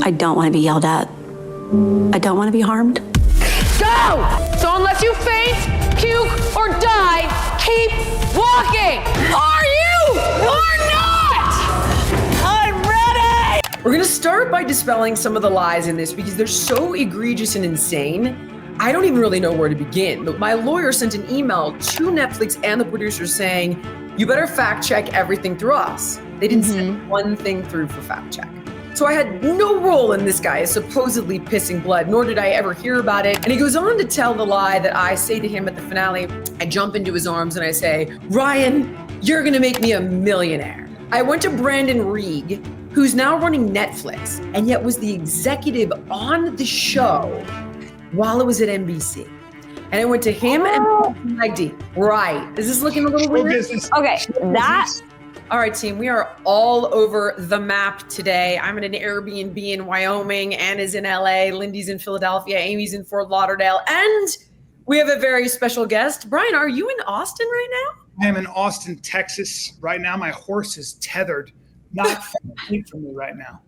I don't want to be yelled at. I don't want to be harmed. Go! So unless you faint, puke, or die, keep walking! Are you or not? I'm ready! We're gonna start by dispelling some of the lies in this because they're so egregious and insane. I don't even really know where to begin. But my lawyer sent an email to Netflix and the producers saying, you better fact check everything through us. They didn't send one thing through for fact check. So I had no role in this guy supposedly pissing blood, nor did I ever hear about it. And he goes on to tell the lie that I say to him at the finale. I jump into his arms and I say, Ryan, you're gonna make me a millionaire. I went to Brandon Reig, who's now running Netflix, and yet was the executive on the show while it was at NBC. And I went to him and Magdi. Right. Is this looking a little weird? Okay, that. All right, team, we are all over the map today. I'm at an Airbnb in Wyoming. Anna's in LA. Lindy's in Philadelphia. Amy's in Fort Lauderdale. And we have a very special guest. Brian, are you in Austin right now? I am in Austin, Texas right now. My horse is tethered, not feet from me right now.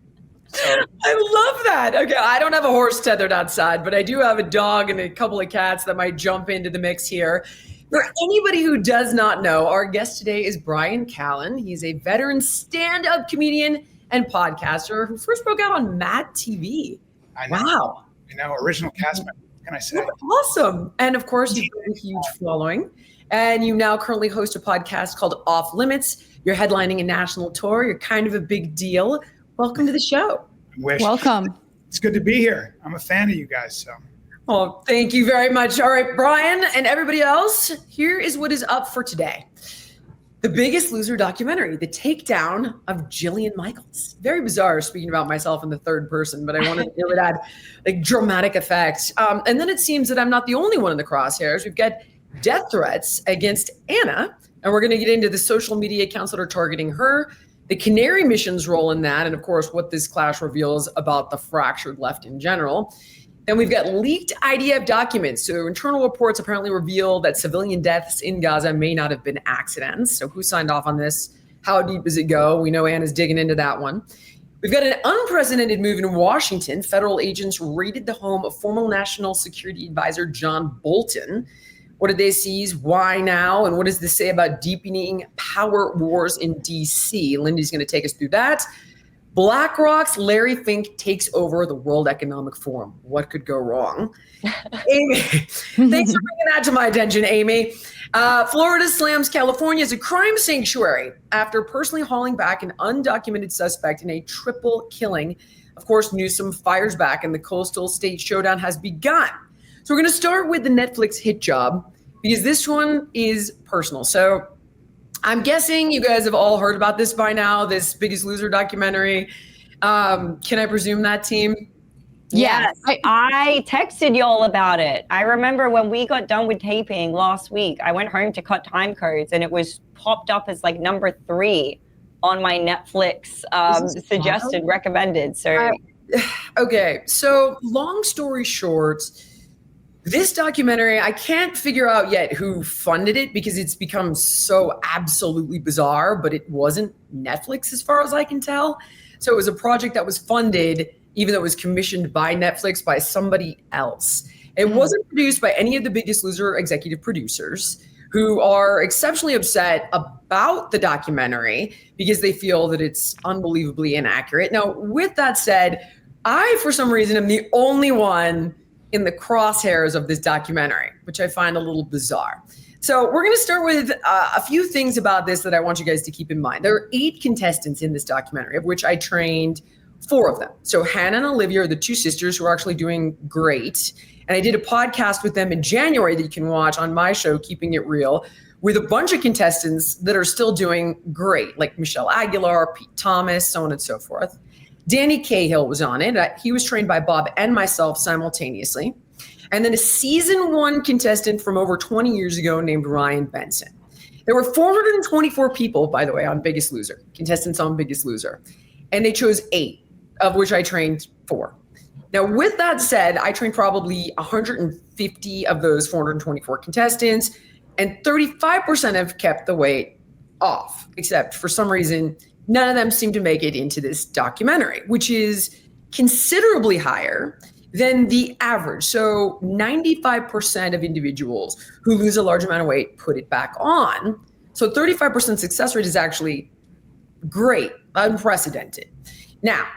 So. I love that. Okay, I don't have a horse tethered outside, but I do have a dog and a couple of cats that might jump into the mix here. For anybody who does not know, our guest today is Bryan Callen. He's a veteran stand-up comedian and podcaster who first broke out on Mad TV. I know. Wow. You know, original cast member. What can I say? Awesome. And of course, you've got a huge following. And you now currently host a podcast called Off Limits. You're headlining a national tour. You're kind of a big deal. Welcome to the show. Welcome. It's good to be here. I'm a fan of you guys. So. Oh, thank you very much. All right, Brian and everybody else, here is what is up for today. The Biggest Loser documentary, the takedown of Jillian Michaels. Very bizarre speaking about myself in the third person, but I wanted to give it add like dramatic effect. And then it seems that I'm not the only one in the crosshairs. We've got death threats against Anna, and we're going to get into the social media accounts that are targeting her, the Canary mission's role in that, and of course, what this clash reveals about the fractured left in general. Then we've got leaked IDF documents. So internal reports apparently reveal that civilian deaths in Gaza may not have been accidents. So who signed off on this? How deep does it go? We know Anna's digging into that one. We've got an unprecedented move in Washington. Federal agents raided the home of former National Security Advisor John Bolton. What did they seize? Why now? And what does this say about deepening power wars in DC? Lindy's going to take us through that. BlackRock's Larry Fink takes over the World Economic Forum. What could go wrong? Amy, thanks for bringing that to my attention, Amy. Florida slams California as a crime sanctuary after personally hauling back an undocumented suspect in a triple killing. Of course, Newsom fires back and the coastal state showdown has begun. So we're going to start with the Netflix hit job because this one is personal. So I'm guessing you guys have all heard about this by now, this Biggest Loser documentary. Can I presume that, team? Yes. I texted y'all about it. I remember when we got done with taping last week, I went home to cut time codes and it was popped up as like number 3 on my Netflix suggested, recommended. So, okay. So long story short, this documentary, I can't figure out yet who funded it because it's become so absolutely bizarre, but it wasn't Netflix as far as I can tell. So it was a project that was funded, even though it was commissioned by Netflix by somebody else. It wasn't produced by any of the Biggest Loser executive producers who are exceptionally upset about the documentary because they feel that it's unbelievably inaccurate. Now, with that said, I, for some reason, am the only one in the crosshairs of this documentary, which I find a little bizarre. So we're going to start with a few things about this that I want you guys to keep in mind. There are 8 contestants in this documentary, of which I trained 4 of them. So Hannah and Olivia are the 2 sisters who are actually doing great. And I did a podcast with them in January that you can watch on my show, Keeping It Real, with a bunch of contestants that are still doing great, like Michelle Aguilar, Pete Thomas, so on and so forth. Danny Cahill was on it. He was trained by Bob and myself simultaneously. And then a season 1 contestant from over 20 years ago named Ryan Benson. There were 424 people, by the way, on Biggest Loser, contestants on Biggest Loser. And they chose 8, of which I trained 4. Now, with that said, I trained probably 150 of those 424 contestants, and 35% have kept the weight off, except for some reason, none of them seem to make it into this documentary, which is considerably higher than the average. So 95% of individuals who lose a large amount of weight put it back on. So 35% success rate is actually great, unprecedented. Now,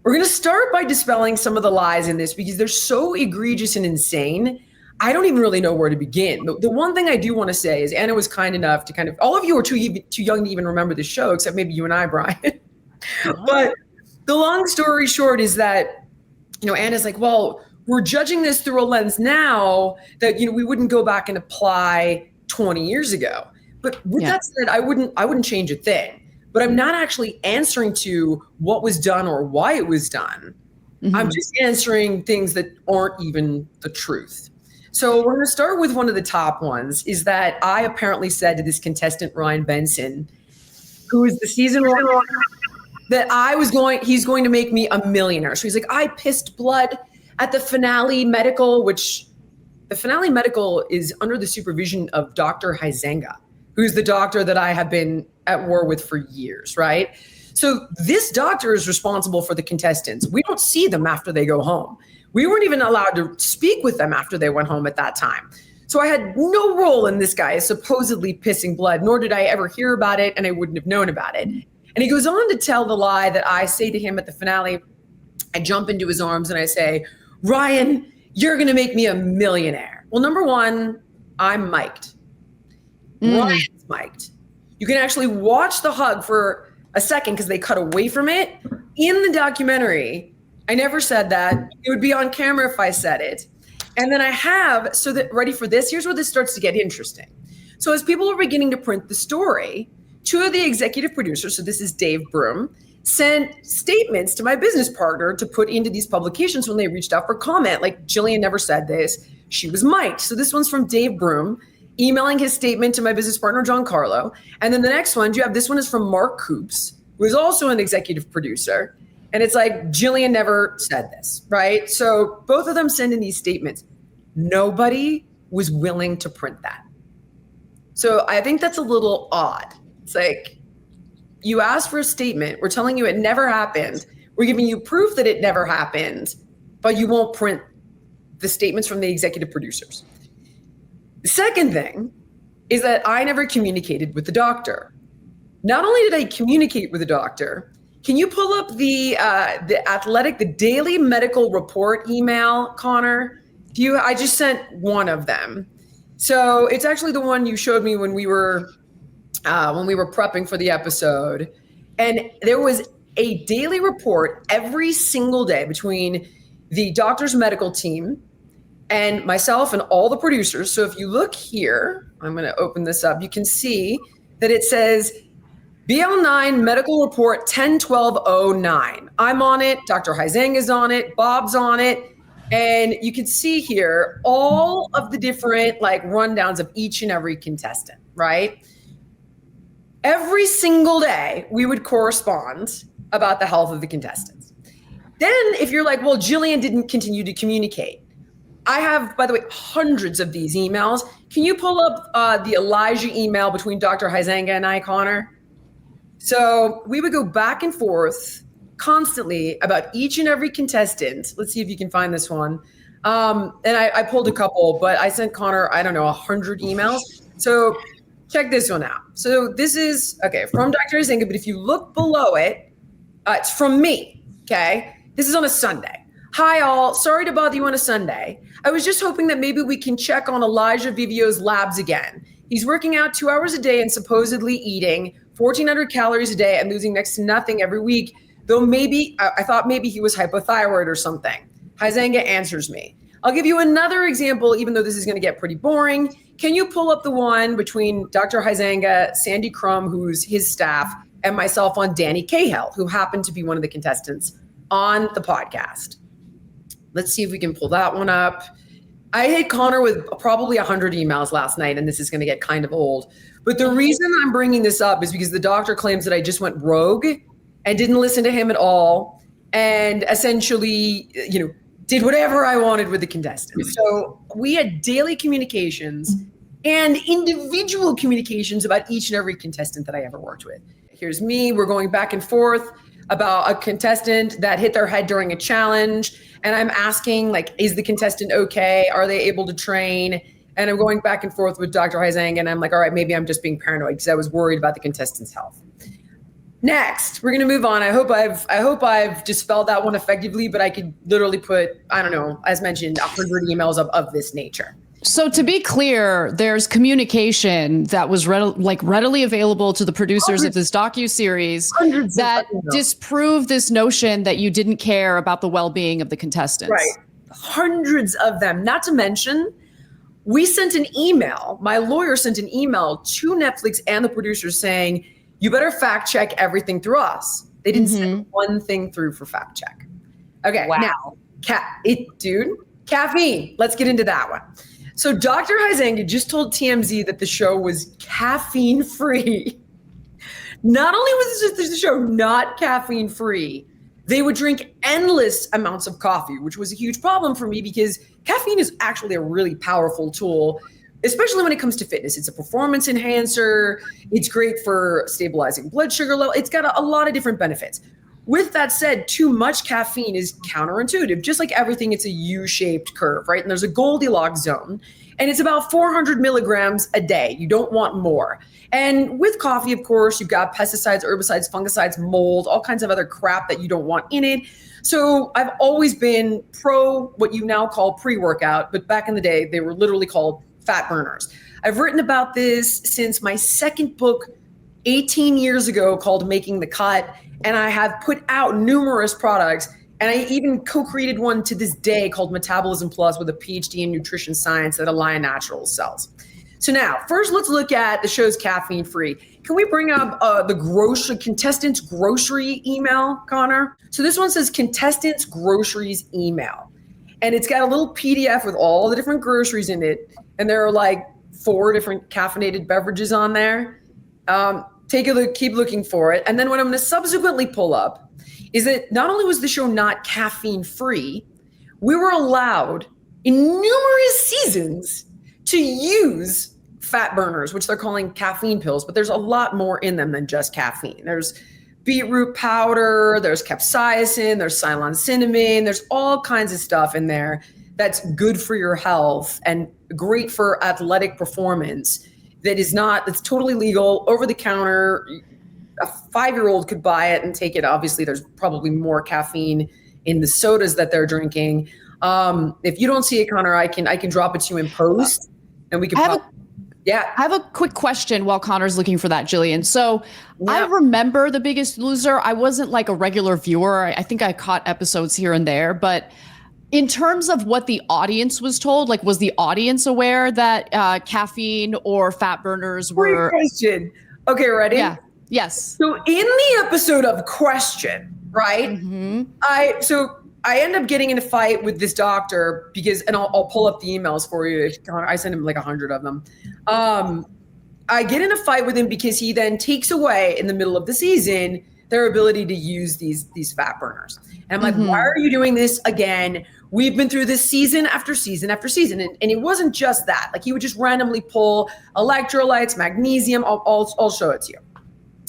we're going to start by dispelling some of the lies in this because they're so egregious and insane. I don't even really know where to begin. The one thing I do want to say is Anna was kind enough to all of you are too young to even remember the show, except maybe you and I, Brian. But the long story short is that, Anna's like, well, we're judging this through a lens now that, we wouldn't go back and apply 20 years ago. But with that said, I wouldn't change a thing. But I'm not actually answering to what was done or why it was done. Mm-hmm. I'm just answering things that aren't even the truth. So we're going to start with one of the top ones, is that I apparently said to this contestant, Ryan Benson, who is the season one, that he's going to make me a millionaire. So he's like, I pissed blood at the finale medical, which the finale medical is under the supervision of Dr. Huizenga, who's the doctor that I have been at war with for years, right? So this doctor is responsible for the contestants. We don't see them after they go home. We weren't even allowed to speak with them after they went home at that time. So I had no role in this guy supposedly pissing blood, nor did I ever hear about it, and I wouldn't have known about it. And he goes on to tell the lie that I say to him at the finale. I jump into his arms and I say, Ryan, you're going to make me a millionaire. Well, number one, I'm mic'd. Ryan's mic'd. You can actually watch the hug for a second because they cut away from it. In the documentary, I never said that. It would be on camera if I said it. And then ready for this? Here's where this starts to get interesting. So as people are beginning to print the story, two of the executive producers, so this is Dave Broom, sent statements to my business partner to put into these publications when they reached out for comment. Like, Jillian never said this. She was mic'd. So this one's from Dave Broom, emailing his statement to my business partner, John Carlo. And then the next one, this one is from Mark Coops, who is also an executive producer. And it's like, Jillian never said this, right? So both of them send in these statements. Nobody was willing to print that. So I think that's a little odd. It's like, you asked for a statement. We're telling you it never happened. We're giving you proof that it never happened, but you won't print the statements from the executive producers. The second thing is that I never communicated with the doctor. Not only did I communicate with the doctor, can you pull up the daily medical report email, Connor? I just sent one of them. So it's actually the one you showed me when we were prepping for the episode. And there was a daily report every single day between the doctor's medical team and myself and all the producers. So if you look here, I'm going to open this up. You can see that it says BL9 medical report 10/12/09. I'm on it. Dr. Huizenga is on it. Bob's on it. And you can see here all of the different rundowns of each and every contestant, right? Every single day we would correspond about the health of the contestants. Then if you're like, well, Jillian didn't continue to communicate. I have, by the way, hundreds of these emails. Can you pull up the Elijah email between Dr. Huizenga and I, Connor? So we would go back and forth constantly about each and every contestant. Let's see if you can find this one. And I pulled a couple, but I sent Connor, 100 emails. So check this one out. So this is, from Dr. Huizenga, but if you look below it, it's from me, okay? This is on a Sunday. Hi all, sorry to bother you on a Sunday. I was just hoping that maybe we can check on Elijah Vivio's labs again. He's working out 2 hours a day and supposedly eating 1,400 calories a day and losing next to nothing every week, though maybe, I thought maybe he was hypothyroid or something. Huizenga answers me. I'll give you another example, even though this is gonna get pretty boring. Can you pull up the one between Dr. Huizenga, Sandy Crum, who's his staff, and myself on Danny Cahill, who happened to be one of the contestants on the podcast? Let's see if we can pull that one up. I hit Connor with probably 100 emails last night, and this is going to get kind of old. But the reason I'm bringing this up is because the doctor claims that I just went rogue and didn't listen to him at all, and essentially, did whatever I wanted with the contestants. So we had daily communications and individual communications about each and every contestant that I ever worked with. Here's me. We're going back and forth. about a contestant that hit their head during a challenge. And I'm asking, like, is the contestant okay? Are they able to train? And I'm going back and forth with Dr. Huizang, and I'm like, all right, maybe I'm just being paranoid because I was worried about the contestant's health. Next, we're going to move on. I hope I've dispelled that one effectively, but I could literally put, I don't know, as mentioned, 100 emails of this nature. So to be clear, there's communication that was readily available to the producers of this docuseries that disproved this notion that you didn't care about the well-being of the contestants. Right. Hundreds of them. Not to mention, we sent an email, my lawyer sent an email to Netflix and the producers saying, you better fact check everything through us. They didn't send one thing through for fact check. Okay, Wow. now, caffeine. Let's get into that one. So Dr. Huizang just told TMZ that the show was caffeine free. Not only was the show not caffeine free, they would drink endless amounts of coffee, which was a huge problem for me because caffeine is actually a really powerful tool, especially when it comes to fitness. It's a performance enhancer. It's great for stabilizing blood sugar level. It's got a lot of different benefits. With that said, too much caffeine is counterintuitive. Just like everything, it's a U-shaped curve, right? And there's a Goldilocks zone, and it's about 400 milligrams a day. You don't want more. And with coffee, of course, you've got pesticides, herbicides, fungicides, mold, all kinds of other crap that you don't want in it. So I've always been pro what you now call pre-workout, but back in the day, they were literally called fat burners. I've written about this since my second book 18 years ago called Making the Cut. And I have put out numerous products, and I even co-created one to this day called Metabolism Plus with a PhD in nutrition science that Align Naturals sells. So now, first let's look at the show's caffeine free. Can we bring up the contestants grocery email, Connor? So this one says contestants groceries email. And it's got a little PDF with all the different groceries in it. And there are like 4 different caffeinated beverages on there. Take a look, keep looking for it. And then what I'm going to subsequently pull up is that not only was the show not caffeine free, we were allowed in numerous seasons to use fat burners, which they're calling caffeine pills, but there's a lot more in them than just caffeine. There's beetroot powder, there's capsaicin, there's Ceylon cinnamon, there's all kinds of stuff in there that's good for your health and great for athletic performance. That's totally legal, over the counter. A 5-year-old could buy it and take it. Obviously, there's probably more caffeine in the sodas that they're drinking. If you don't see it, Connor, I can drop it to you in post, and we can. I have a quick question while Connor's looking for that, Jillian. So I remember The Biggest Loser. I wasn't like a regular viewer. I think I caught episodes here and there, but in terms of what the audience was told, like, was the audience aware that caffeine or fat burners were? Great question. Okay, ready? Yeah. Yes. So in the episode of Question, right? I end up getting in a fight with this doctor because, and I'll pull up the emails for you. I sent him like 100 of them. I get in a fight with him because he then takes away in the middle of the season their ability to use these fat burners. And I'm like, why are you doing this again? We've been through this season after season after season. And it wasn't just that. Like, he would just randomly pull electrolytes, magnesium. I'll show it to you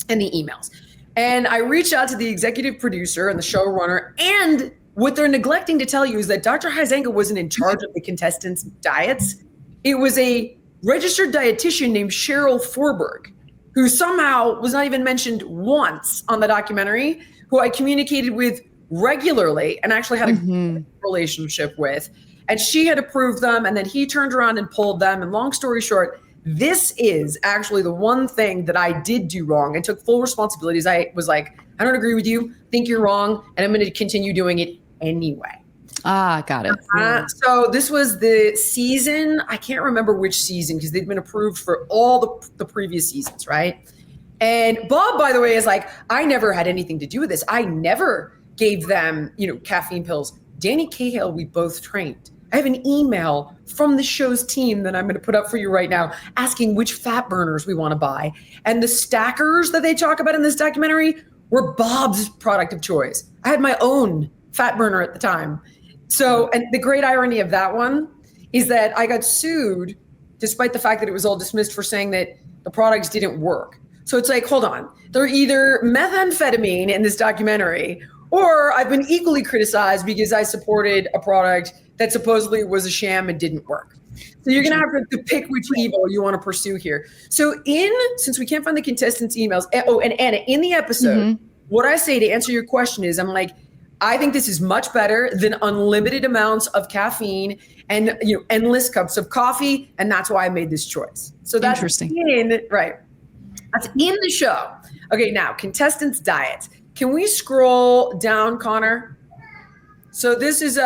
in the emails. And I reached out to the executive producer and the showrunner. And what they're neglecting to tell you is that Dr. Huizang wasn't in charge of the contestants' diets. It was a registered dietitian named Cheryl Forberg, who somehow was not even mentioned once on the documentary, who I communicated with regularly and actually had a good relationship with. And she had approved them, and then he turned around and pulled them. And long story short, this is actually the one thing that I did do wrong. I took full responsibilities. I was like, I don't agree with you, think you're wrong, and I'm going to continue doing it anyway. Got it. So this was the season, I can't remember which season because they've been approved for all the previous seasons, right? And Bob, by the way, is like, I never had anything to do with this. I never gave them, caffeine pills. Danny Cahill, we both trained. I have an email from the show's team that I'm going to put up for you right now asking which fat burners we want to buy. And the stackers that they talk about in this documentary were Bob's product of choice. I had my own fat burner at the time. So, and the great irony of that one is that I got sued despite the fact that it was all dismissed for saying that the products didn't work. So it's like, hold on, they're either methamphetamine in this documentary, or I've been equally criticized because I supported a product that supposedly was a sham and didn't work. So you're going to have to pick which evil you want to pursue here. So since we can't find the contestants' emails, and Anna, in the episode, what I say to answer your question is, I'm like, I think this is much better than unlimited amounts of caffeine and endless cups of coffee, and that's why I made this choice. So that's interesting. That's in the show. Okay, now contestants' diets. Can we scroll down, Connor? So this is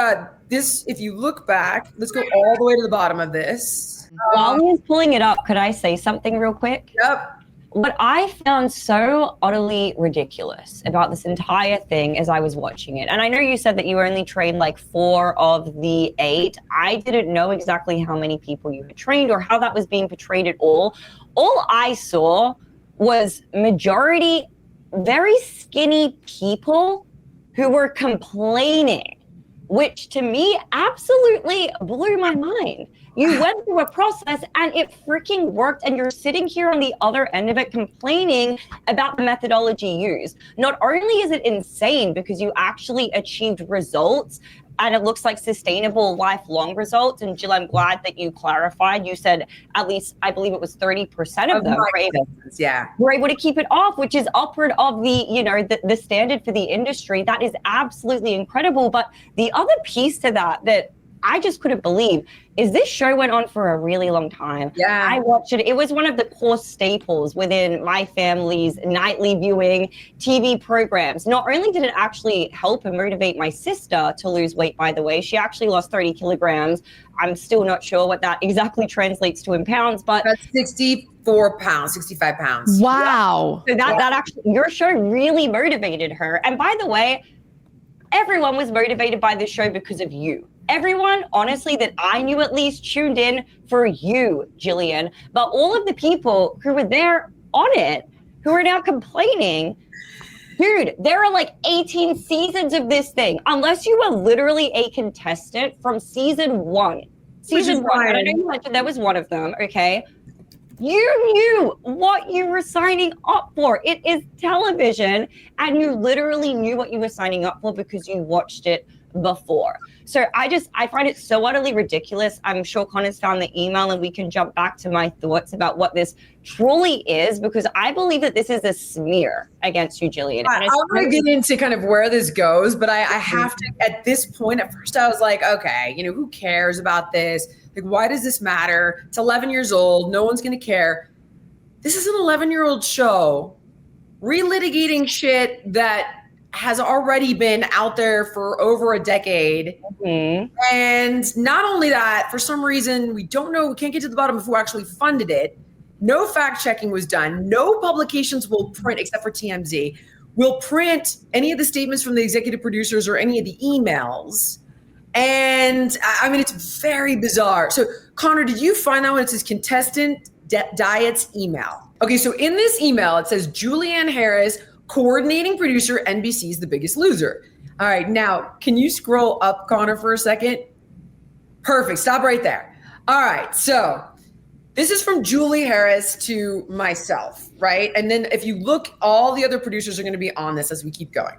if you look back, let's go all the way to the bottom of this. While he's pulling it up, could I say something real quick? Yep. What I found so utterly ridiculous about this entire thing as I was watching it, and I know you said that you only trained like 4 of the 8. I didn't know exactly how many people you had trained or how that was being portrayed at all. All I saw was majority very skinny people who were complaining, which to me absolutely blew my mind. You went through a process and it freaking worked, and you're sitting here on the other end of it complaining about the methodology used. Not only is it insane because you actually achieved results and it looks like sustainable lifelong results, and Jill, I'm glad that you clarified. You said at least, I believe it was 30% of them were able to keep it off, which is upward of the standard for the industry. That is absolutely incredible. But the other piece to that I just couldn't believe is this show went on for a really long time. Yeah. I watched it. It was one of the core staples within my family's nightly viewing TV programs. Not only did it actually help and motivate my sister to lose weight, by the way, she actually lost 30 kilograms. I'm still not sure what that exactly translates to in pounds, but that's 64 pounds, 65 pounds. Wow. So that actually, your show really motivated her. And by the way, everyone was motivated by this show because of you. Everyone, honestly, that I knew at least tuned in for you, Jillian. But all of the people who were there on it, who are now complaining, dude, there are like 18 seasons of this thing. Unless you were literally a contestant from season 1. Season 1, and I know you mentioned there was one of them, okay? You knew what you were signing up for. It is television, and you literally knew what you were signing up for because you watched it before. So I find it so utterly ridiculous. I'm sure Connor's found the email and we can jump back to my thoughts about what this truly is, because I believe that this is a smear against you, Jillian. I'm going to get into kind of where this goes, but I have to, at this point, at first I was like, okay, who cares about this? Like, why does this matter? It's 11 years old. No one's going to care. This is an 11-year-old show relitigating shit that has already been out there for over a decade. And not only that, for some reason, we can't get to the bottom of who actually funded it. No fact checking was done. No publications will print, except for TMZ, will print any of the statements from the executive producers or any of the emails. And I mean, it's very bizarre. So Connor, did you find out when it says contestant diets email? Okay, so in this email, it says Julianne Harris, coordinating producer, NBC's The Biggest Loser. All right, now, can you scroll up, Connor, for a second? Perfect, stop right there. All right, so this is from Julie Harris to myself, right? And then if you look, all the other producers are gonna be on this as we keep going.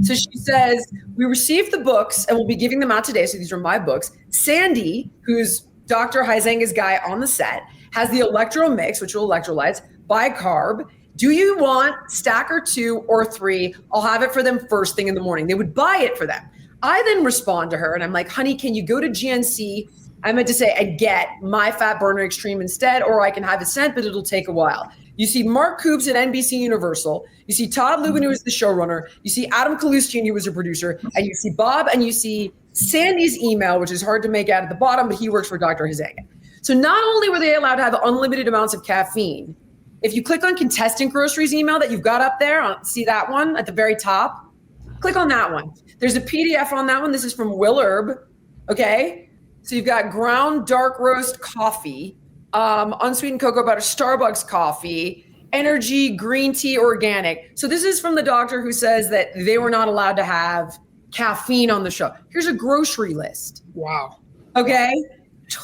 So she says, we received the books and we'll be giving them out today. So these are my books. Sandy, who's Dr. Huizenga's guy on the set, has the Electro Mix, which are electrolytes, bicarb. Do you want stacker 2 or 3? I'll have it for them first thing in the morning. They would buy it for them. I then respond to her and I'm like, honey, can you go to GNC? I meant to say, and get my Fat Burner Extreme instead, or I can have it sent, but it'll take a while. You see Mark Coops at NBC Universal. You see Todd Lubin, who is the showrunner. You see Adam Kalustian, who was a producer. And you see Bob, and you see Sandy's email, which is hard to make out at the bottom, but he works for Dr. Huizenga. So not only were they allowed to have unlimited amounts of caffeine, if you click on contestant groceries email that you've got up there, see that one at the very top? Click on that one. There's a PDF on that one. This is from Willerb, okay? So you've got ground dark roast coffee, unsweetened cocoa butter, Starbucks coffee, energy, green tea, organic. So this is from the doctor who says that they were not allowed to have caffeine on the show. Here's a grocery list. Wow. Okay?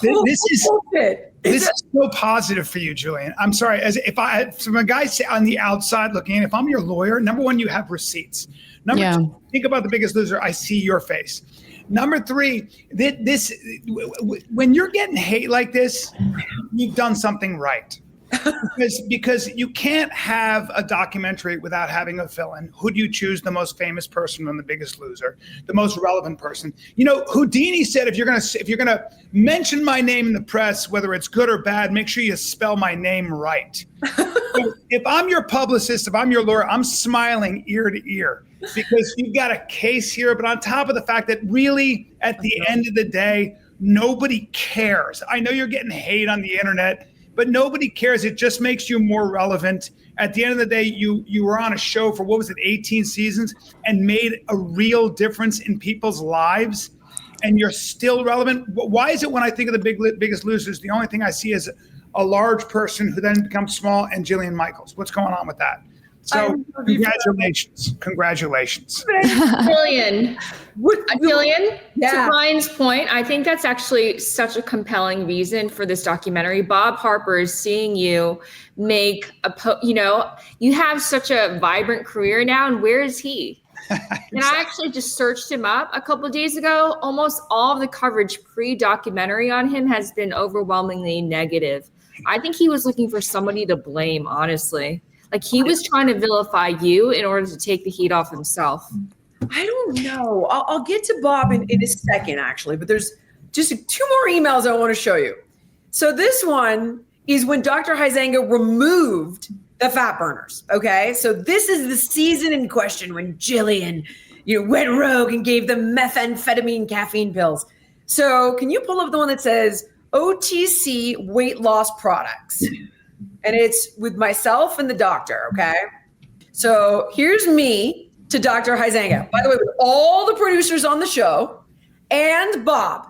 This is so positive for you, Jillian. I'm sorry. From a guy on the outside looking in, if I'm your lawyer, number one, you have receipts. Number two, think about The Biggest Loser. I see your face. Number three, when you're getting hate like this, you've done something right. because you can't have a documentary without having a villain. Who do you choose? The most famous person from The Biggest Loser, the most relevant person. You know, Houdini said, if you're gonna mention my name in the press, whether it's good or bad, make sure you spell my name right. So if I'm your publicist, if I'm your lawyer, I'm smiling ear to ear because you've got a case here. But on top of the fact that really, at the end of the day, nobody cares. I know you're getting hate on the internet, but nobody cares. It just makes you more relevant. At the end of the day, you were on a show for, 18 seasons and made a real difference in people's lives, and you're still relevant. Why is it when I think of The Biggest Losers, the only thing I see is a large person who then becomes small and Jillian Michaels? What's going on with that? So congratulations. Jillian, to Ryan's point, I think that's actually such a compelling reason for this documentary. Bob Harper is seeing you make you have such a vibrant career now, and where is he? And I actually just searched him up a couple of days ago. Almost all of the coverage pre-documentary on him has been overwhelmingly negative. I think he was looking for somebody to blame, honestly. Like, he was trying to vilify you in order to take the heat off himself. I don't know. I'll get to Bob in a second, actually, but there's just 2 more emails I want to show you. So this one is when Dr. Huizenga removed the fat burners, okay? So this is the season in question when Jillian, went rogue and gave them methamphetamine caffeine pills. So can you pull up the one that says OTC weight loss products? And it's with myself and the doctor, okay? So here's me to Dr. Huizenga. By the way, with all the producers on the show and Bob.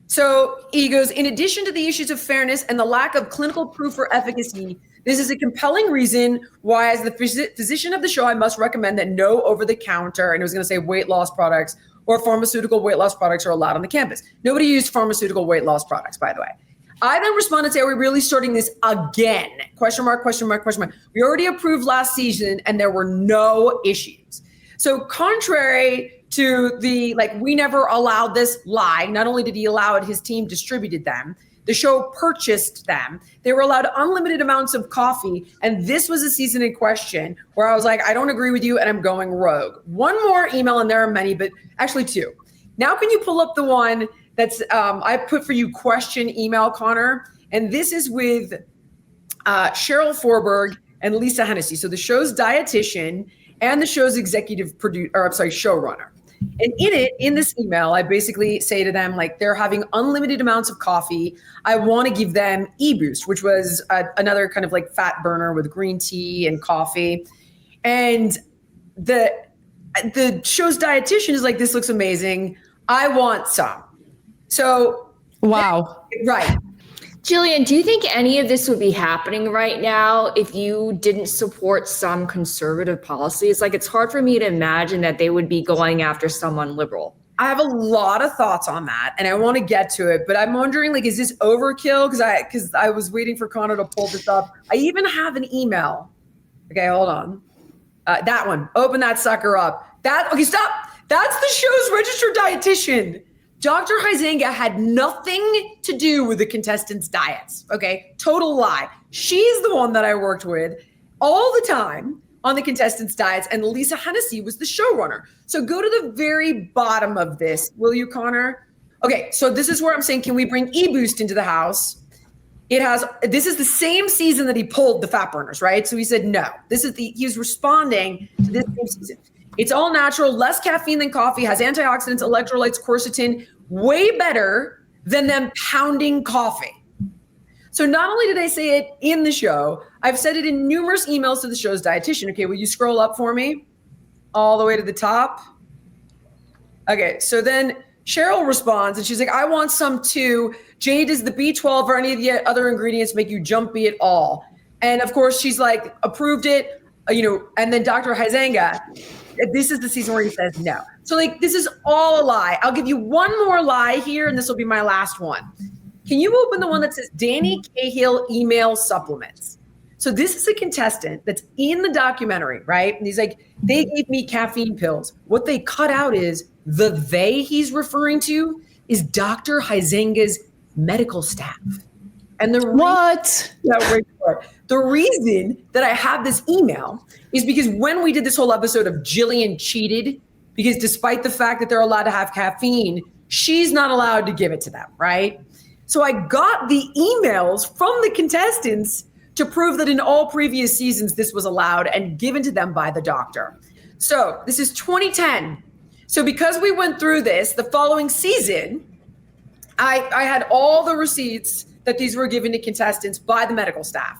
So he goes, in addition to the issues of fairness and the lack of clinical proof or efficacy, this is a compelling reason why, as the physician of the show, I must recommend that no over-the-counter, and it was going to say weight loss products or pharmaceutical weight loss products are allowed on the campus. Nobody used pharmaceutical weight loss products, by the way. I then respond and say, are we really starting this again? Question mark, question mark, question mark. We already approved last season and there were no issues. So contrary to the, we never allowed this lie, not only did he allow it, his team distributed them. The show purchased them. They were allowed unlimited amounts of coffee. And this was a season in question where I was like, I don't agree with you and I'm going rogue. One more email, and there are many, but actually 2. Now can you pull up the one that's I put for you question email, Connor? And this is with Cheryl Forberg and Lisa Hennessy. So the show's dietitian and the show's showrunner. And in this email, I basically say to them, they're having unlimited amounts of coffee. I want to give them eBoost, which was another kind of fat burner with green tea and coffee. And the show's dietitian is like, this looks amazing. I want some. So, wow. Right. Jillian, do you think any of this would be happening right now if you didn't support some conservative policies? It's hard for me to imagine that they would be going after someone liberal. I have a lot of thoughts on that, and I want to get to it, but I'm wondering, is this overkill? Because I was waiting for Connor to pull this up. I even have an email. Okay, hold on. That one. Open that sucker up. Okay, stop. That's the show's registered dietitian. Dr. Huizenga had nothing to do with the contestants' diets, okay? Total lie. She's the one that I worked with all the time on the contestants' diets, and Lisa Hennessy was the showrunner. So go to the very bottom of this, will you, Connor? Okay, so this is where I'm saying, can we bring eBoost into the house? This is the same season that he pulled the fat burners, right? So he said no. He was responding to this same season. It's all natural, less caffeine than coffee, has antioxidants, electrolytes, quercetin, way better than them pounding coffee. So not only did I say it in the show, I've said it in numerous emails to the show's dietitian. Okay, will you scroll up for me? All the way to the top. Okay, so then Cheryl responds and she's like, I want some too. Jay, does the B12 or any of the other ingredients make you jumpy at all? And of course, she's like, approved it, and then Dr. Huizenga, this is the season where he says no. So this is all a lie. I'll give you one more lie here, and this will be my last one. Can you open the one that says Danny Cahill email supplements? So this is a contestant that's in the documentary, right? And he's like, they gave me caffeine pills. What they cut out is the they he's referring to is Dr. Huizenga's medical staff. And the the reason that I have this email is because when we did this whole episode of Jillian cheated, because despite the fact that they're allowed to have caffeine, she's not allowed to give it to them, right? So I got the emails from the contestants to prove that in all previous seasons, this was allowed and given to them by the doctor. So this is 2010. So because we went through this, the following season, I had all the receipts that these were given to contestants by the medical staff.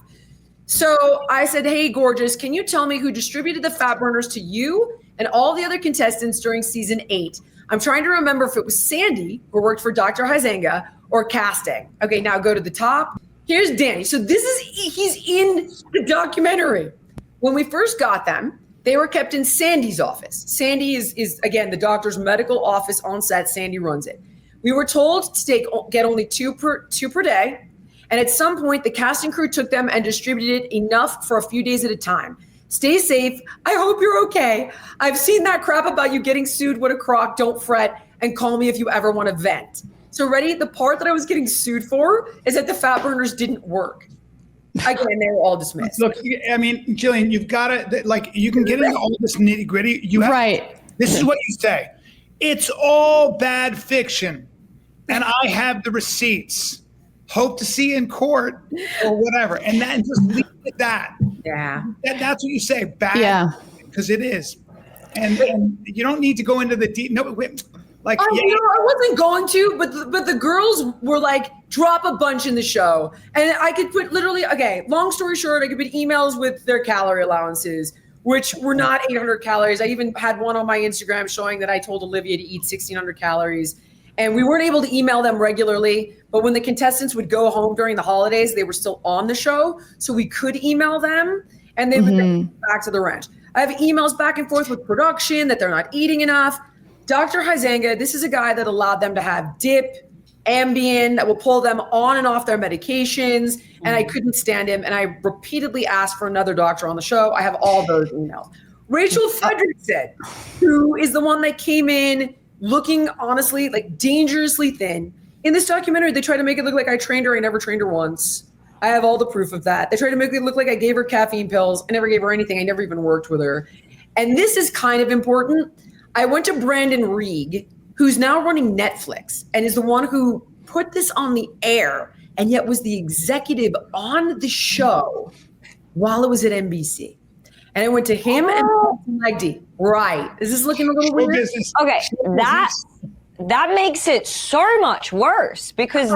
So I said, hey, gorgeous, can you tell me who distributed the fat burners to you and all the other contestants during season 8? I'm trying to remember if it was Sandy, who worked for Dr. Huizenga, or casting. Okay, now go to the top. Here's Danny. So he's in the documentary. When we first got them, they were kept in Sandy's office. Sandy is again, the doctor's medical office on set. Sandy runs it. We were told to get only two per day. And at some point, the casting crew took them and distributed enough for a few days at a time. Stay safe. I hope you're okay. I've seen that crap about you getting sued. What a crock. Don't fret and call me if you ever want to vent. So ready? The part that I was getting sued for is that the fat burners didn't work. Again, they were all dismissed. Look, I mean, Jillian, you've got to, like, you can get into all this nitty gritty. You have, right. This is what you say. It's all bad fiction. And I have the receipts. Hope to see you in court or whatever. And then just leave it at that. Yeah. That's what you say. Bad. Yeah. Because it is. And you don't need to go into the deep. No, wait. Like, I wasn't going to, but the girls were like, drop a bunch in the show. And I could put literally, okay, long story short, I could put emails with their calorie allowances, which were not 800 calories. I even had one on my Instagram showing that I told Olivia to eat 1,600 calories. And we weren't able to email them regularly. But when the contestants would go home during the holidays, they were still on the show. So we could email them and they would bring back to the ranch. I have emails back and forth with production that they're not eating enough. Dr. Huizenga, this is a guy that allowed them to have dip, Ambien, that will pull them on and off their medications. And I couldn't stand him. And I repeatedly asked for another doctor on the show. I have all those emails. Rachel Fredrickson, who is the one that came in looking, honestly, like dangerously thin. In this documentary, they try to make it look like I trained her. I never trained her once. I have all the proof of that. They try to make it look like I gave her caffeine pills. I never gave her anything. I never even worked with her. And this is kind of important. I went to Brandon Reig, who's now running Netflix and is the one who put this on the air and yet was the executive on the show while it was at NBC. And I went to him and Magdi. Right. Is this looking a little weird? Okay, that makes it so much worse because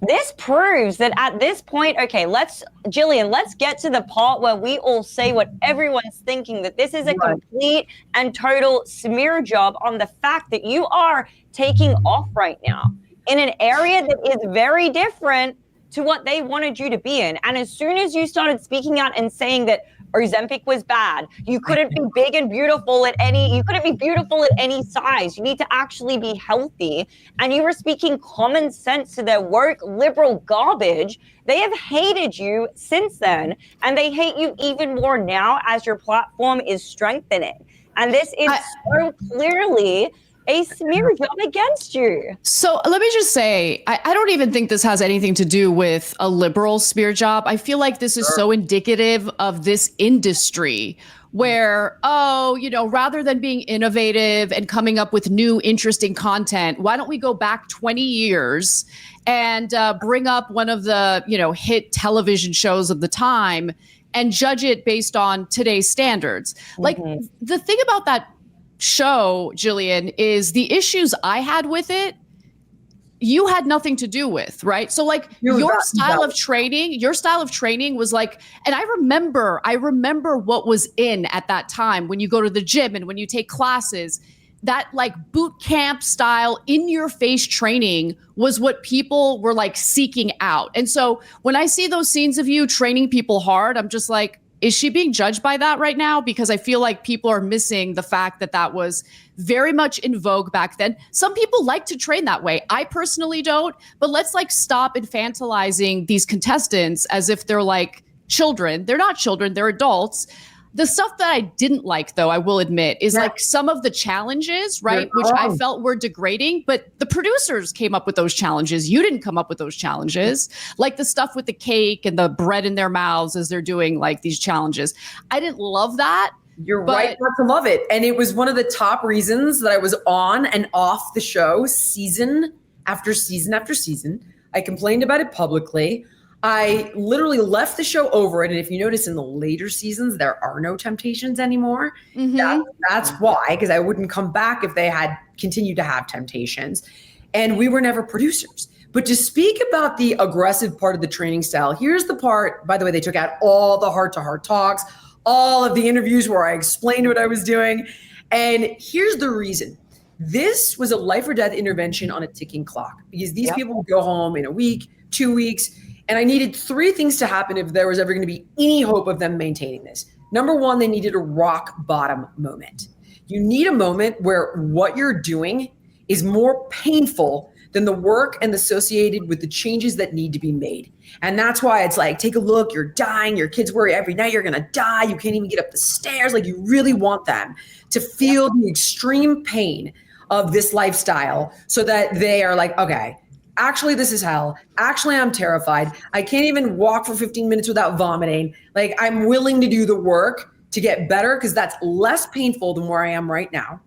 this proves that at this point, okay, Jillian, let's get to the part where we all say what everyone's thinking, that this is a complete and total smear job on the fact that you are taking off right now in an area that is very different to what they wanted you to be in. And as soon as you started speaking out and saying that Ozempic was bad, you couldn't be big and beautiful you couldn't be beautiful at any size. You need to actually be healthy. And you were speaking common sense to their woke liberal garbage. They have hated you since then. And they hate you even more now as your platform is strengthening. And this is so clearly a smear job against you. So let me just say, I don't even think this has anything to do with a liberal smear job. I feel like this is so indicative of this industry where, rather than being innovative and coming up with new, interesting content, why don't we go back 20 years and bring up one of the, hit television shows of the time and judge it based on today's standards? Like the thing about that show, Jillian, is the issues I had with it, you had nothing to do with, right? So like your style of training was like, and I remember what was in at that time when you go to the gym and when you take classes, that like boot camp style in your face training was what people were like seeking out. And so when I see those scenes of you training people hard, I'm just like, is she being judged by that right now? Because I feel like people are missing the fact that that was very much in vogue back then. Some people like to train that way. I personally don't, but let's like stop infantilizing these contestants as if they're like children. They're not children, they're adults. The stuff that I didn't like, though, I will admit, is like some of the challenges, right? Which I felt were degrading, but the producers came up with those challenges. You didn't come up with those challenges. Like the stuff with the cake and the bread in their mouths as they're doing like these challenges. I didn't love that. You're right not to love it. And it was one of the top reasons that I was on and off the show season after season after season. I complained about it publicly. I literally left the show over it. And if you notice in the later seasons, there are no temptations anymore. That's why, because I wouldn't come back if they had continued to have temptations. And we were never producers. But to speak about the aggressive part of the training style, here's the part, by the way, they took out all the heart-to-heart talks, all of the interviews where I explained what I was doing. And here's the reason. This was a life or death intervention on a ticking clock because these people would go home in a week, 2 weeks, and I needed 3 things to happen if there was ever going to be any hope of them maintaining this. Number one, they needed a rock bottom moment. You need a moment where what you're doing is more painful than the work and associated with the changes that need to be made. And that's why it's like, take a look, you're dying, your kids worry every night you're gonna die, you can't even get up the stairs. Like, you really want them to feel the extreme pain of this lifestyle so that they are like, okay, actually this is hell. Actually, I'm terrified. I can't even walk for 15 minutes without vomiting. Like, I'm willing to do the work to get better because that's less painful than where I am right now.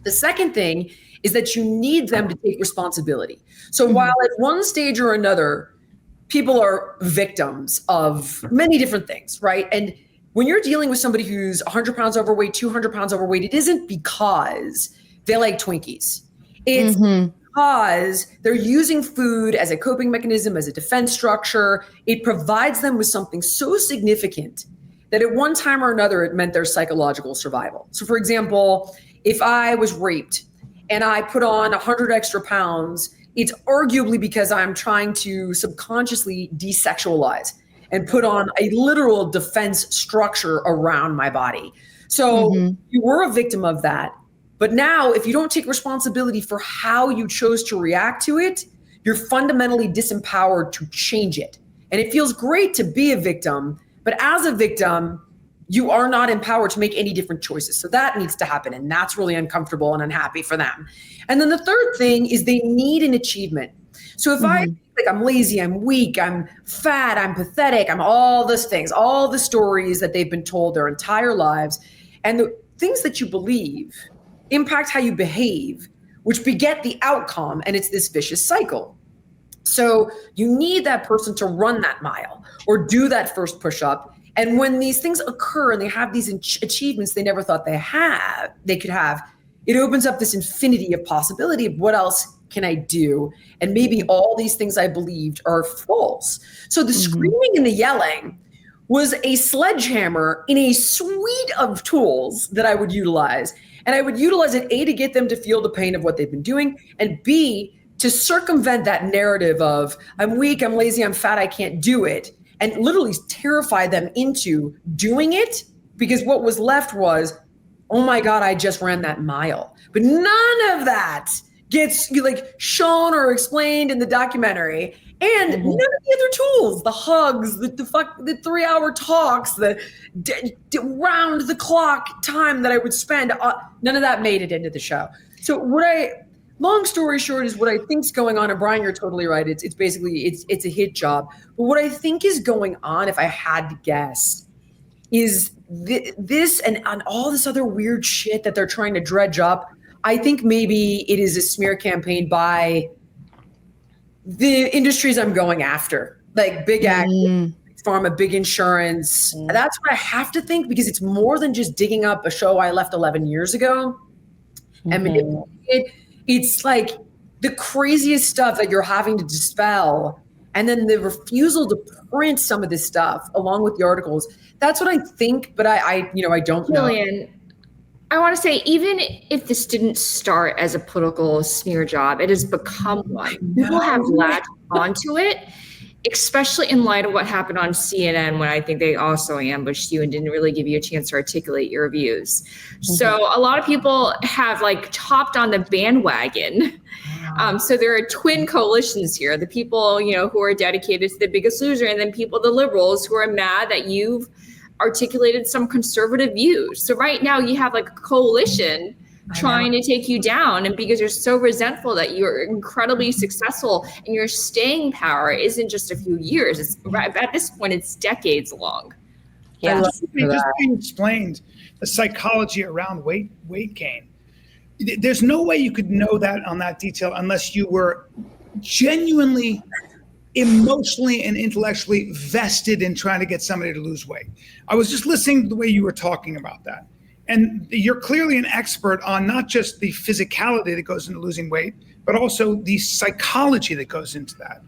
The second thing is that you need them to take responsibility. So while at one stage or another, people are victims of many different things, right? And when you're dealing with somebody who's 100 pounds overweight, 200 pounds overweight, it isn't because they like Twinkies. It's because they're using food as a coping mechanism, as a defense structure. It provides them with something so significant that at one time or another, it meant their psychological survival. So for example, if I was raped and I put on 100 extra pounds, it's arguably because I'm trying to subconsciously desexualize and put on a literal defense structure around my body. So you were a victim of that. But now, if you don't take responsibility for how you chose to react to it, you're fundamentally disempowered to change it. And it feels great to be a victim, but as a victim, you are not empowered to make any different choices. So that needs to happen. And that's really uncomfortable and unhappy for them. And then the third thing is they need an achievement. So if I think like I'm lazy, I'm weak, I'm fat, I'm pathetic, I'm all those things, all the stories that they've been told their entire lives, and the things that you believe impact how you behave, which beget the outcome. And it's this vicious cycle. So you need that person to run that mile or do that first push-up. And when these things occur and they have these achievements they never thought they could have, it opens up this infinity of possibility of what else can I do? And maybe all these things I believed are false. So the screaming and the yelling was a sledgehammer in a suite of tools that I would utilize. And I would utilize it, A, to get them to feel the pain of what they've been doing, and B, to circumvent that narrative of I'm weak, I'm lazy, I'm fat, I can't do it, and literally terrify them into doing it, because what was left was, oh my God, I just ran that mile. But none of that gets like shown or explained in the documentary. And none of the other tools, the hugs, the 3-hour talks, the round the clock time that I would spend, none of that made it into the show. So long story short is what I think's going on, and Brian, you're totally right. It's basically, it's a hit job. But what I think is going on, if I had to guess, is this and all this other weird shit that they're trying to dredge up. I think maybe it is a smear campaign by the industries I'm going after, like big ag, pharma, big insurance. That's what I have to think, because it's more than just digging up a show I left 11 years ago and manipulating it. It's like the craziest stuff that you're having to dispel, and then the refusal to print some of this stuff along with the articles. That's what I think, but I don't know. Jillian, I want to say, even if this didn't start as a political smear job, it has become one. People have latched onto it. especially in light of what happened on CNN, when I think they also ambushed you and didn't really give you a chance to articulate your views. So a lot of people have like hopped on the bandwagon. So there are twin coalitions here, the people, you know, who are dedicated to The Biggest Loser, and then people, the liberals, who are mad that you've articulated some conservative views. So right now you have like a coalition trying to take you down, and because you're so resentful that you're incredibly successful and your staying power isn't just a few years, it's at this point it's decades long. Yeah. Just being explained the psychology around weight gain. There's no way you could know that on that detail unless you were genuinely emotionally and intellectually vested in trying to get somebody to lose weight. I was just listening to the way you were talking about that. And you're clearly an expert on not just the physicality that goes into losing weight, but also the psychology that goes into that.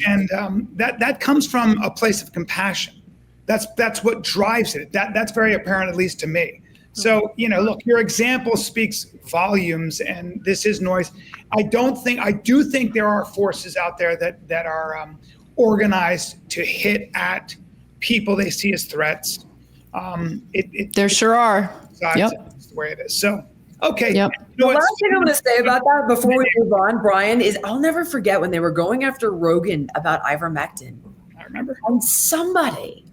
And that comes from a place of compassion. That's what drives it. That's very apparent, at least to me. So, you know, look, your example speaks volumes, and this is noise. I do think there are forces out there that are organized to hit at people they see as threats. There sure are. Yep. That's the way it is. So, okay. Yep. The last thing I'm going to say about that before we move on, Brian, is I'll never forget when they were going after Rogan about ivermectin. I remember. And somebody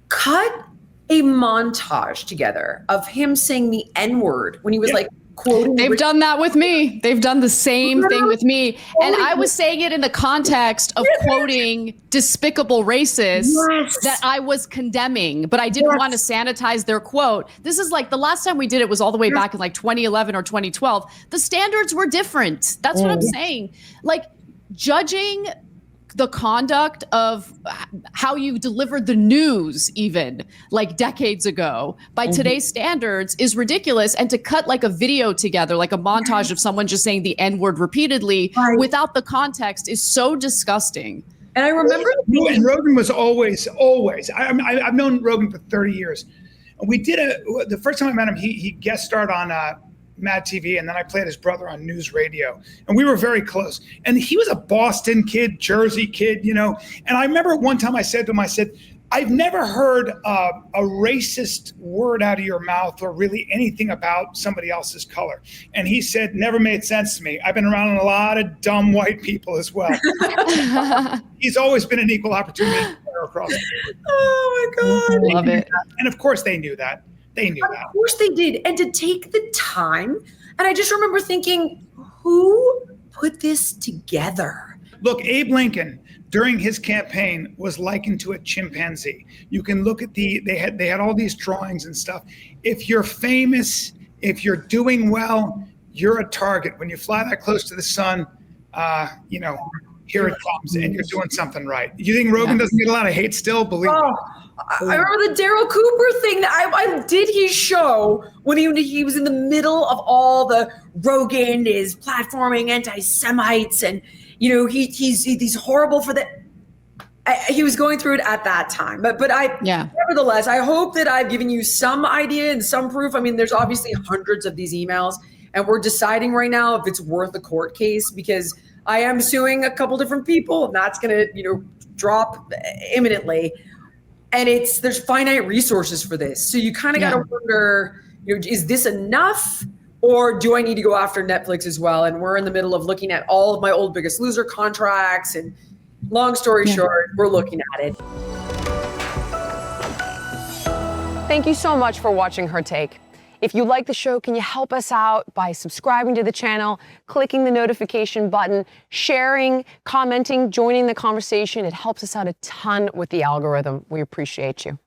cut a montage together of him saying the N-word when he was like quoting. They've done that with me. They've done the same thing with me. And I was saying it in the context of quoting despicable racists that I was condemning, but I didn't want to sanitize their quote. This is like the last time we did it was all the way back in like 2011 or 2012. The standards were different. That's what I'm saying. Like judging the conduct of how you delivered the news even like decades ago by today's standards is ridiculous. And to cut like a video together, like a montage of someone just saying the N-word repeatedly without the context is so disgusting. And I remember and Rogan was always. I've known Rogan for 30 years. We did the first time I met him, he guest starred on Mad TV, and then I played his brother on news radio, and we were very close. And he was a Boston kid, Jersey kid, you know. And I remember one time I said to him, I've never heard a racist word out of your mouth or really anything about somebody else's color. And he said, never made sense to me. I've been around a lot of dumb white people as well. He's always been an equal opportunity across the board. Oh my God. Love it. And of course they knew that. Of course they did. And to take the time. And I just remember thinking, who put this together? Look, Abe Lincoln, during his campaign, was likened to a chimpanzee. You can look at they had all these drawings and stuff. If you're famous, if you're doing well, you're a target. When you fly that close to the sun, you know, here it comes, and you're doing something right. You think Rogan doesn't get a lot of hate still? Believe me. I remember the Daryl Cooper thing. I did his show when he was in the middle of all the Rogan is platforming anti-Semites, and you know he's horrible for the. He was going through it at that time, but nevertheless, I hope that I've given you some idea and some proof. I mean, there's obviously hundreds of these emails, and we're deciding right now if it's worth a court case because I am suing a couple different people, and that's going to drop imminently. And there's finite resources for this. So you kind of got to wonder, is this enough, or do I need to go after Netflix as well? And we're in the middle of looking at all of my old Biggest Loser contracts. And long story short, we're looking at it. Thank you so much for watching Her Take. If you like the show, can you help us out by subscribing to the channel, clicking the notification button, sharing, commenting, joining the conversation? It helps us out a ton with the algorithm. We appreciate you.